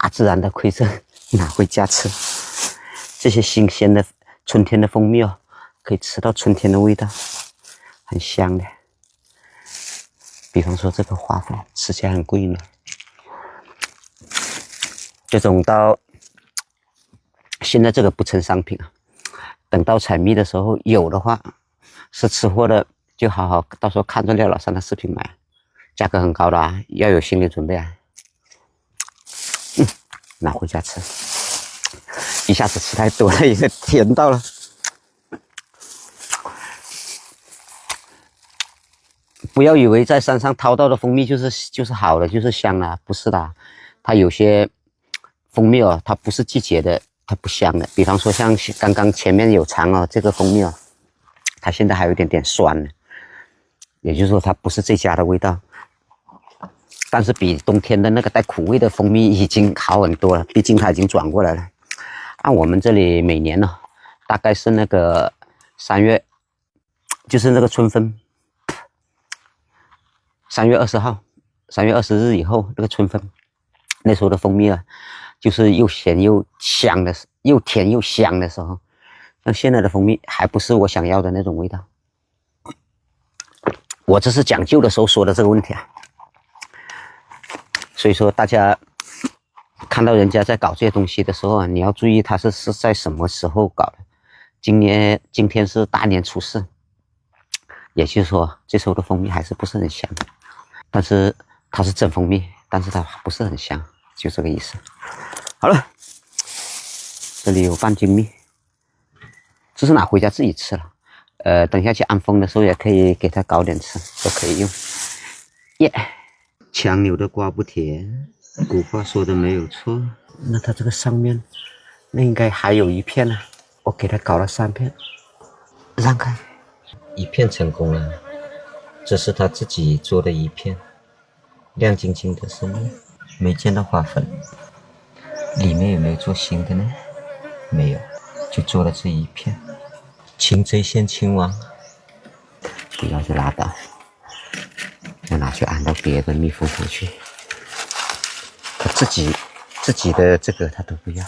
大自然的馈赠拿回家吃。这些新鲜的春天的蜂蜜哦，可以吃到春天的味道，很香的。比方说这个花粉吃起来很贵呢，这种到现在这个不成商品啊，等到采蜜的时候有的话，是吃货的就好好到时候看着廖老三的视频买，价格很高的啊，要有心理准备啊。拿回家吃，一下子吃太多了，也甜到了。不要以为在山上掏到的蜂蜜就是好的，就是香的，不是的。它有些蜂蜜哦，它不是季节的，它不香的。比方说像刚刚前面有尝哦，这个蜂蜜哦，它现在还有一点点酸呢，也就是说它不是最佳的味道。但是比冬天的那个带苦味的蜂蜜已经好很多了，毕竟它已经转过来了。按我们这里每年呢，大概是那个3月，就是那个春分，3月20号，3月20日以后那个春分，那时候的蜂蜜啊，就是又咸又香的，又甜又香的时候。像现在的蜂蜜还不是我想要的那种味道。我这是讲究的时候说的这个问题啊。所以说大家看到人家在搞这些东西的时候啊，你要注意他是在什么时候搞的。今天是大年初4，也就是说这时候的蜂蜜还是不是很香，但是它是真蜂蜜，但是它不是很香，就这个意思。好了，这里有半斤蜜，这是拿回家自己吃了。等一下去安丰的时候也可以给它搞点吃，都可以用。耶、强扭的瓜不甜，古话说的没有错。那它这个上面，那应该还有一片呢、我给它搞了3片，让开，一片成功了。这是他自己做的一片，亮晶晶的是蜜，没见到花粉。里面有没有做新的呢？没有，就做了这一片。擒贼先擒王，不要就拉倒。要拿去安到别的蜜蜂上去，他自己的这个他都不要。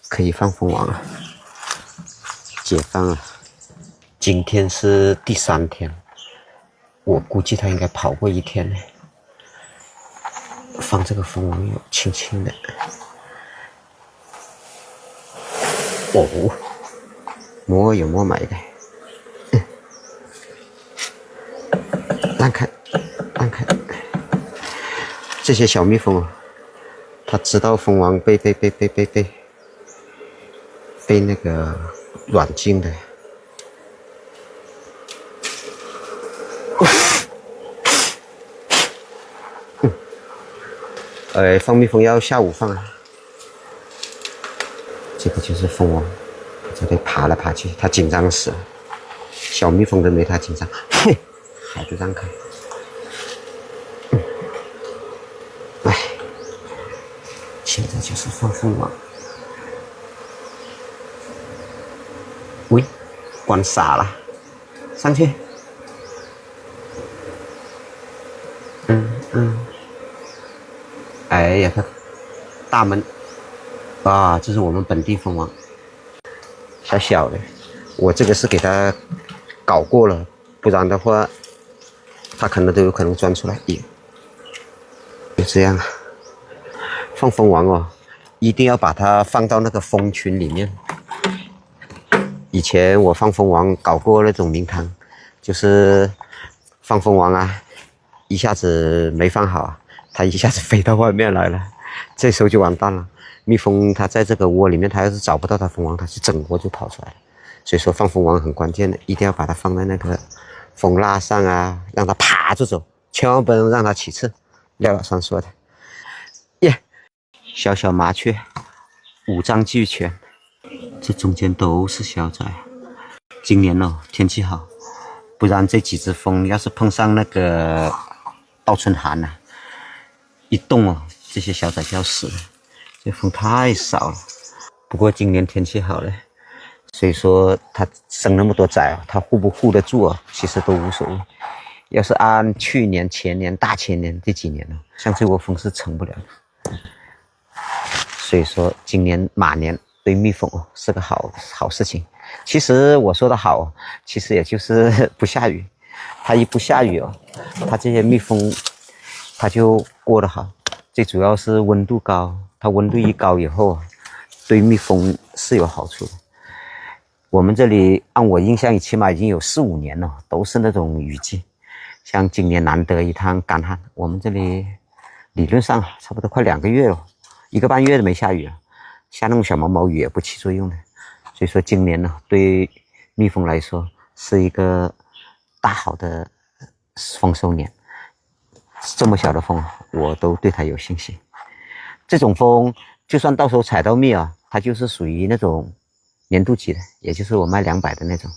可以放蜂王了，解放了。今天是第3天，我估计他应该跑过1天呢。放这个蜂王有轻轻的，哦，摸有摸买的。让开，让开！这些小蜜蜂啊，它知道蜂王被那个软禁的。放蜜蜂要下午放啊。这个就是蜂王，这里爬来爬去，它紧张死了。小蜜蜂都没它紧张，嘿。还是让开，现在就是放蜂王。喂，关傻了，上去。哎呀，它大门啊，这是我们本地蜂王，小小的。我这个是给它搞过了，不然的话。它可能都有可能钻出来，就这样啊。放蜂王哦，一定要把它放到那个蜂群里面。以前我放蜂王搞过那种名堂，就是放蜂王啊，一下子没放好啊，它一下子飞到外面来了，这时候就完蛋了。蜜蜂它在这个窝里面，它要是找不到它蜂王，它是整窝就跑出来了。所以说放蜂王很关键的，一定要把它放在那个蜂蜡上啊，让它爬着走，千万不能让它起刺。廖老三说的。耶，小小麻雀，5脏俱全，这中间都是小崽。今年哦天气好，不然这几只蜂要是碰上那个倒春寒啊，一动哦，这些小崽就要死了。这蜂太少了，不过今年天气好了。所以说它生那么多崽，它护不护得住啊？其实都无所谓。要是按去年、前年、大前年这几年呢，像这窝蜂是成不了的。所以说今年马年对蜜蜂是个好事情。其实我说的好，其实也就是不下雨。它一不下雨它这些蜜蜂它就过得好。最主要是温度高，它温度一高以后对蜜蜂是有好处的。我们这里按我印象起码已经有4、5年了，都是那种雨季。像今年难得一趟干旱，我们这里理论上差不多快2个月了，1个半月都没下雨了，下那种小毛毛雨也不起作用的。所以说今年呢，对蜜蜂来说是一个大好的丰收年。这么小的蜂，我都对它有信心。这种蜂，就算到时候采到蜜它就是属于那种年度级的，也就是我卖200的那种。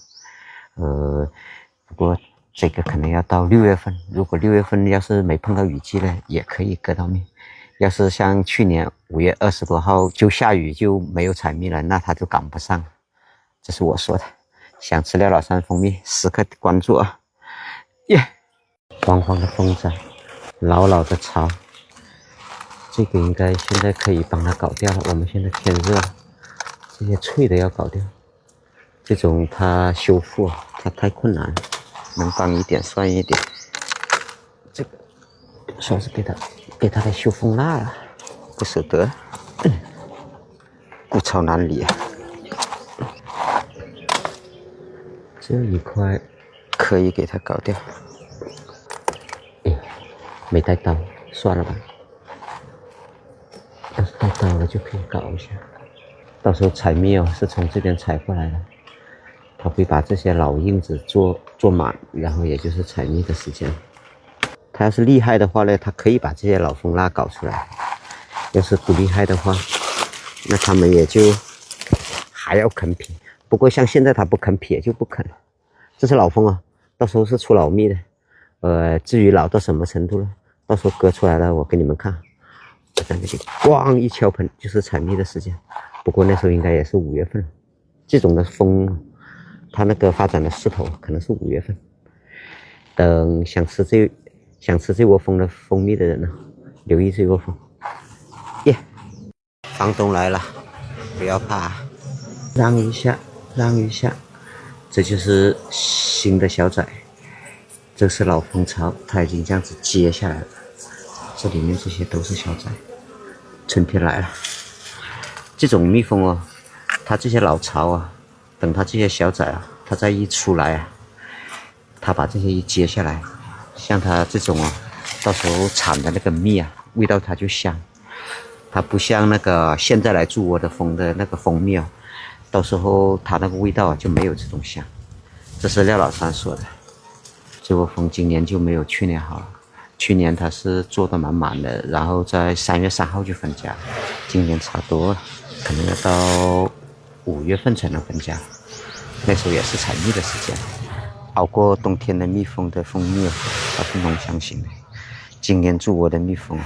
不过这个可能要到6月份，如果6月份要是没碰到雨季呢，也可以割到蜜。要是像去年5月20多号就下雨就没有采蜜了，那它就赶不上。这是我说的。想吃廖老三蜂蜜，时刻关注耶！黄黄的蜂仔，老老的巢，这个应该现在可以帮它搞掉了。我们现在天热，这些脆的要搞掉。这种它修复它太困难了，能帮一点算一点。这个算是给它的修蜂蜡了，不舍得，物超难离这一块可以给它搞掉。没带刀，算了吧。要是带刀了就可以搞一下。到时候采蜜是从这边采过来的，他会把这些老印子做满，然后也就是采蜜的时间。他要是厉害的话呢，他可以把这些老蜂蜡搞出来。要是不厉害的话，那他们也就还要啃皮。不过像现在他不啃皮也就不啃了。这是老蜂到时候是出老蜜的。至于老到什么程度了，到时候割出来了我给你们看。我在那里咣一敲盆就是采蜜的时间。不过那时候应该也是5月份了。这种的蜂它那个发展的势头可能是5月份。等想吃这窝蜂的蜂蜜的人呢，留意这窝蜂。耶，房东来了，不要怕，让一下，这就是新的小崽。这是老蜂巢，它已经这样子接下来了。这里面这些都是小崽。春天来了，这种蜜蜂它这些老巢等它这些小崽它再一出来它把这些一接下来，像它这种到时候产的那个蜜味道它就香。它不像那个现在来筑窝的蜂的那个蜂蜜到时候它那个味道就没有这种香。这是廖老三说的。这窝蜂今年就没有去年好了，去年它是做的满满的，然后在3月3号就分家，今年差多了，可能要到5月份才能分家，那时候也是采蜜的时间。熬过冬天的蜜蜂的蜂蜜它是浓香型的，今年筑窝的蜜蜂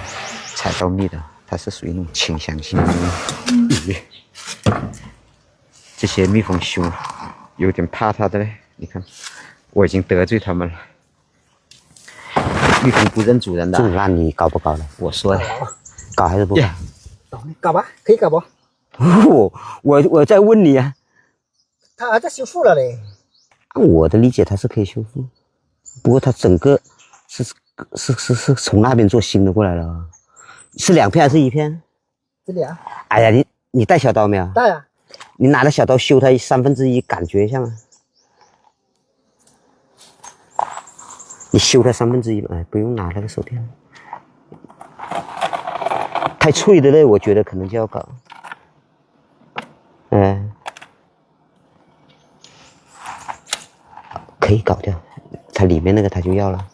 采到蜜的它是属于那种清香型的蜜。这些蜜蜂凶，有点怕它的嘞，你看我已经得罪他们了。蜜蜂不认主人的，那你搞不搞了？我说的，搞还是不搞？搞吧，可以搞不？我在问你他儿子修复了嘞。按我的理解，它是可以修复，不过它整个是从那边做新的过来了。是2片还是1片？这里哎呀，你带小刀没有？带呀。你拿着小刀修它1/3，感觉一下吗？你修它1/3，不用拿那个手电，太脆的嘞，我觉得可能就要搞。可以搞掉，它里面那个它就要了。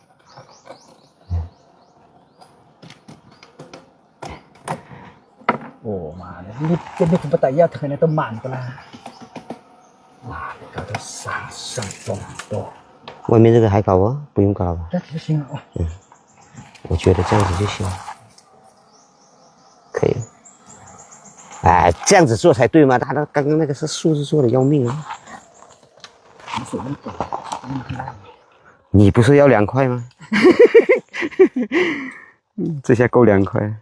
妈的，你这不打药可能都满的啦。哇，搞到3多。外面这个还搞不用搞了。这就行了我觉得这样子就行了，可以了。这样子做才对嘛，他刚刚那个是树枝做的，要命啊！你不是要2块吗？这下够2块。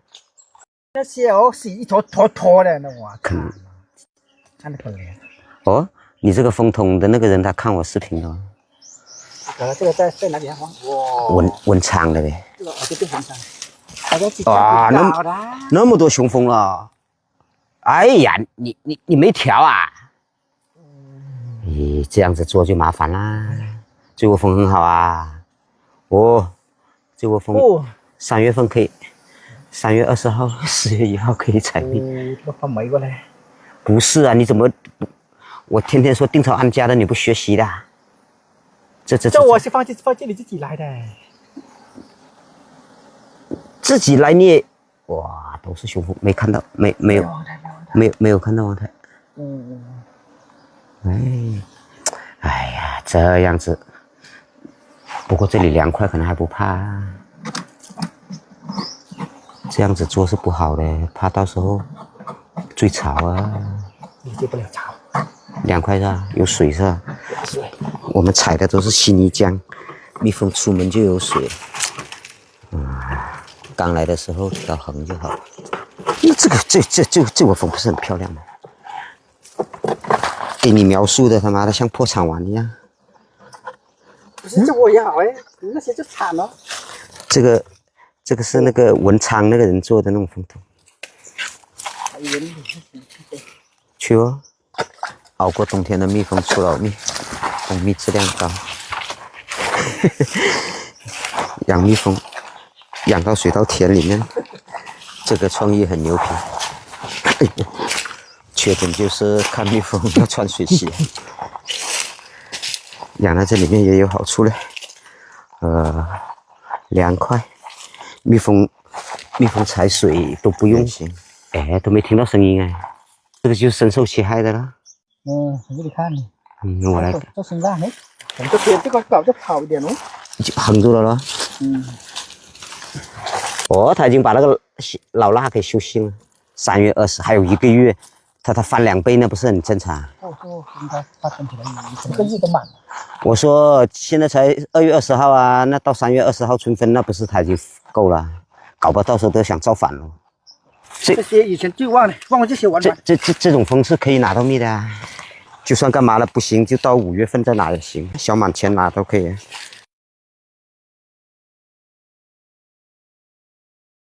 那小是一坨坨坨的，那我靠，看得可怜。哦，你这个风筒的那个人他看我视频了。这个在哪里啊？哇，文昌的呗。这个这文昌。哇，那么多雄蜂了。哎呀，你没调啊？咦，这样子做就麻烦啦。这窝蜂很好啊。哦，这窝蜂3月份可以，3月20号、4月1号可以采蜜。这放没过来？不是啊，你怎么？我天天说定朝安家的，你不学习的？这我是放这里自己来的。自己来捏，哇，都是雄蜂，没看到，没有看到王台。哎呀，这样子。不过这里凉快，可能还不怕。这样子做是不好的，怕到时候追巢啊。理解不了巢。凉快是吧？有水是吧？水。我们采的都是稀泥浆，蜜蜂出门就有水。刚来的时候调横就好了。这窝蜂不是很漂亮吗？给你描述的他妈的像破产王一样。不是这窝也好哎，那些就惨了。这个是那个文昌那个人做的那种蜂筒。去哦，熬过冬天的蜜蜂出了蜜，蜂蜜质量高。养蜜蜂，养到水稻田里面，这个创意很牛皮。缺点就是看蜜蜂要穿水鞋。养在这里面也有好处嘞，凉快，蜜蜂采水都不用，哎，都没听到声音哎，这个就深受其害的了。我给你看。我来。这身上呢，我们这边这个搞就好一点哦。就横住了咯。哦，他已经把那个老蜡给修新了，3月20还有1个月，它翻2倍，那不是很正常？我说应该发生起来，整个日都满了。我说现在才2月20号啊，那到3月20号春分，那不是它已经够了？搞不好到时候都想造反了。这些以前就忘了这些玩法。这种蜂是可以拿到蜜的啊，就算干嘛了不行，就到5月份再拿也行，小满前拿都可以。